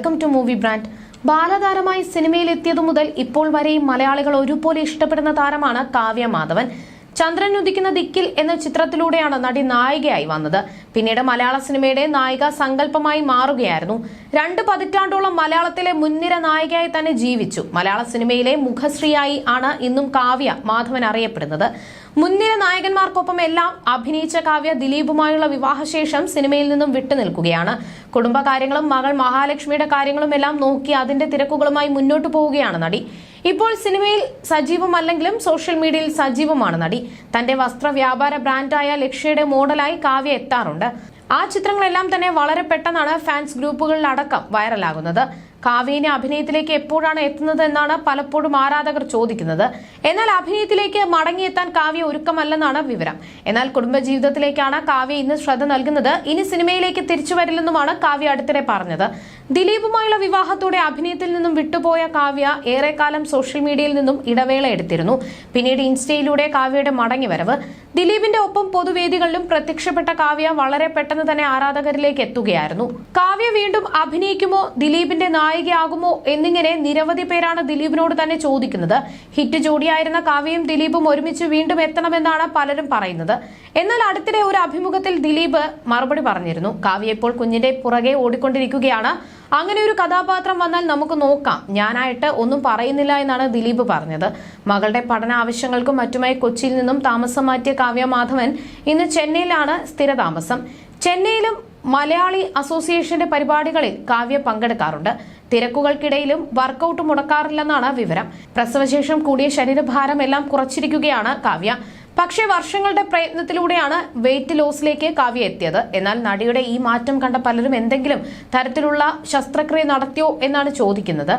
Welcome to movie brand. ബാലതാരമായി സിനിമയിലെത്തിയതു മുതൽ ഇപ്പോൾ വരെയും മലയാളികൾ ഒരുപോലെ ഇഷ്ടപ്പെടുന്ന താരമാണ് കാവ്യ മാധവൻ. ചന്ദ്രൻ ഉദിക്കുന്ന ദിക്കിൽ എന്ന ചിത്രത്തിലൂടെയാണ് നടി നായികയായി വന്നത്. പിന്നീട് മലയാള സിനിമയുടെ നായിക സങ്കല്പമായി മാറുകയായിരുന്നു. 2 പതിറ്റാണ്ടോളം മലയാളത്തിലെ മുൻനിര നായികയായി തന്നെ ജീവിച്ചു. മലയാള സിനിമയിലെ മുഖശ്രീയായി ആണ് ഇന്നും കാവ്യ മാധവൻ അറിയപ്പെടുന്നത്. മുൻനിര നായകന്മാർക്കൊപ്പം എല്ലാം അഭിനയിച്ച കാവ്യ ദിലീപുമായുള്ള വിവാഹശേഷം സിനിമയിൽ നിന്നും വിട്ടുനിൽക്കുകയാണ്. കുടുംബകാര്യങ്ങളും മകൾ മഹാലക്ഷ്മിയുടെ കാര്യങ്ങളും എല്ലാം നോക്കി അതിന്റെ തിരക്കുകളുമായി മുന്നോട്ടു പോവുകയാണ് നടി. ഇപ്പോൾ സിനിമയിൽ സജീവമല്ലെങ്കിലും സോഷ്യൽ മീഡിയയിൽ സജീവമാണ് നടി. തന്റെ വസ്ത്ര വ്യാപാര ബ്രാൻഡായ ലക്ഷ്യയുടെ മോഡലായി കാവ്യ എത്താറുണ്ട്. ആ ചിത്രങ്ങളെല്ലാം തന്നെ വളരെ പെട്ടെന്നാണ് ഫാൻസ് ഗ്രൂപ്പുകളിലടക്കം വൈറലാകുന്നത്. കാവ്യനെ അഭിനയത്തിലേക്ക് എപ്പോഴാണ് എത്തുന്നത് എന്നാണ് പലപ്പോഴും ആരാധകർ ചോദിക്കുന്നത്. എന്നാൽ അഭിനയത്തിലേക്ക് മടങ്ങിയെത്താൻ കാവ്യ ഒരുക്കമല്ലെന്നാണ് വിവരം. എന്നാൽ കുടുംബജീവിതത്തിലേക്കാണ് കാവ്യ ഇന്ന് ശ്രദ്ധ നൽകുന്നത്. ഇനി സിനിമയിലേക്ക് തിരിച്ചു വരില്ലെന്നുമാണ് കാവ്യ അടുത്തിടെ പറഞ്ഞത്. ദിലീപുമായുള്ള വിവാഹത്തോടെ അഭിനയത്തിൽ നിന്നും വിട്ടുപോയ കാവ്യ ഏറെക്കാലം സോഷ്യൽ മീഡിയയിൽ നിന്നും ഇടവേള എടുത്തിരുന്നു. പിന്നീട് ഇൻസ്റ്റയിലൂടെ കാവ്യയുടെ മടങ്ങിവരവ്. ദിലീപിന്റെ ഒപ്പം പൊതുവേദികളിലും പ്രത്യക്ഷപ്പെട്ട കാവ്യ വളരെ പെട്ടെന്ന് തന്നെ ആരാധകരിലേക്ക് എത്തുകയായിരുന്നു. കാവ്യ വീണ്ടും അഭിനയിക്കുമോ, ദിലീപിന്റെ നായികയാകുമോ എന്നിങ്ങനെ നിരവധി പേരാണ് ദിലീപിനോട് തന്നെ ചോദിക്കുന്നത്. ഹിറ്റ് ജോഡിയായിരുന്ന കാവ്യയും ദിലീപും ഒരുമിച്ച് വീണ്ടും എത്തണമെന്നാണ് പലരും പറയുന്നത്. എന്നാൽ അടുത്തിടെ ഒരു അഭിമുഖത്തിൽ ദിലീപ് മറുപടി പറഞ്ഞിരുന്നു. കാവ്യ ഇപ്പോൾ കുഞ്ഞിന്റെ പുറകെ ഓടിക്കൊണ്ടിരിക്കുകയാണ്. അങ്ങനെ ഒരു കഥാപാത്രം വന്നാൽ നമുക്ക് നോക്കാം, ഞാനായിട്ട് ഒന്നും പറയുന്നില്ല എന്നാണ് ദിലീപ് പറഞ്ഞത്. മകളുടെ പഠന ആവശ്യങ്ങൾക്കും മറ്റുമായി കൊച്ചിയിൽ നിന്നും താമസം മാറ്റിയ കാവ്യ മാധവൻ ഇന്ന് ചെന്നൈയിലാണ് സ്ഥിരതാമസം. ചെന്നൈയിലും മലയാളി അസോസിയേഷന്റെ പരിപാടികളിൽ കാവ്യ പങ്കെടുക്കാറുണ്ട്. തിരക്കുകൾക്കിടയിലും വർക്കൌട്ട് മുടക്കാറില്ലെന്നാണ് വിവരം. പ്രസവശേഷം കൂടിയ ശരീരഭാരം എല്ലാം കുറച്ചിരിക്കുകയാണ് കാവ്യ. പക്ഷേ വർഷങ്ങളുടെ പ്രയത്നത്തിലൂടെയാണ് വെയിറ്റ് ലോസിലേക്ക് കാവ്യ എത്തിയത്. എന്നാൽ നടിയുടെ ഈ മാറ്റം കണ്ട പലരും എന്തെങ്കിലും തരത്തിലുള്ള ശസ്ത്രക്രിയ നടത്തിയോ എന്നാണ് ചോദിക്കുന്നത്.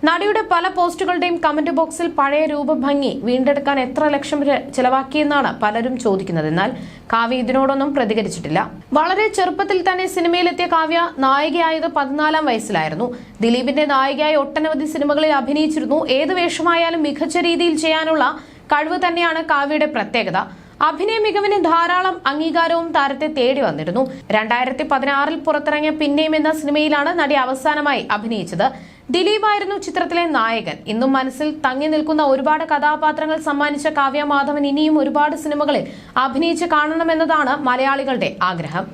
നടിയുടെ പല പോസ്റ്റുകളുടെയും കമന്റ് ബോക്സിൽ പഴയ രൂപഭംഗി വീണ്ടെടുക്കാൻ എത്ര ലക്ഷം ചെലവാക്കിയെന്നാണ് പലരും ചോദിക്കുന്നത്. എന്നാൽ കാവ്യ ഇതിനോടൊന്നും പ്രതികരിച്ചിട്ടില്ല. വളരെ ചെറുപ്പത്തിൽ തന്നെ സിനിമയിലെത്തിയ കാവ്യ നായികയായത് 14-ാം വയസ്സിലായിരുന്നു. ദിലീപിന്റെ നായികയായി ഒട്ടനവധി സിനിമകളിൽ അഭിനയിച്ചിരുന്നു. ഏത് വേഷമായാലും മികച്ച രീതിയിൽ ചെയ്യാനുള്ള കഴിവ് തന്നെയാണ് കാവ്യയുടെ പ്രത്യേകത. അഭിനയ മികവിന് ധാരാളം അംഗീകാരവും താരത്തെ തേടി വന്നിരുന്നു. 2016-ൽ പുറത്തിറങ്ങിയ പിന്നെയും എന്ന സിനിമയിലാണ് നടി അവസാനമായി അഭിനയിച്ചത്. ദിലീപായിരുന്നു ചിത്രത്തിലെ നായകൻ. ഇന്നും മനസ്സിൽ തങ്ങി നിൽക്കുന്ന ഒരുപാട് കഥാപാത്രങ്ങൾ സമ്മാനിച്ച കാവ്യ മാധവൻ ഇനിയും ഒരുപാട് സിനിമകളിൽ അഭിനയിച്ച് കാണണമെന്നതാണ് മലയാളികളുടെ ആഗ്രഹം.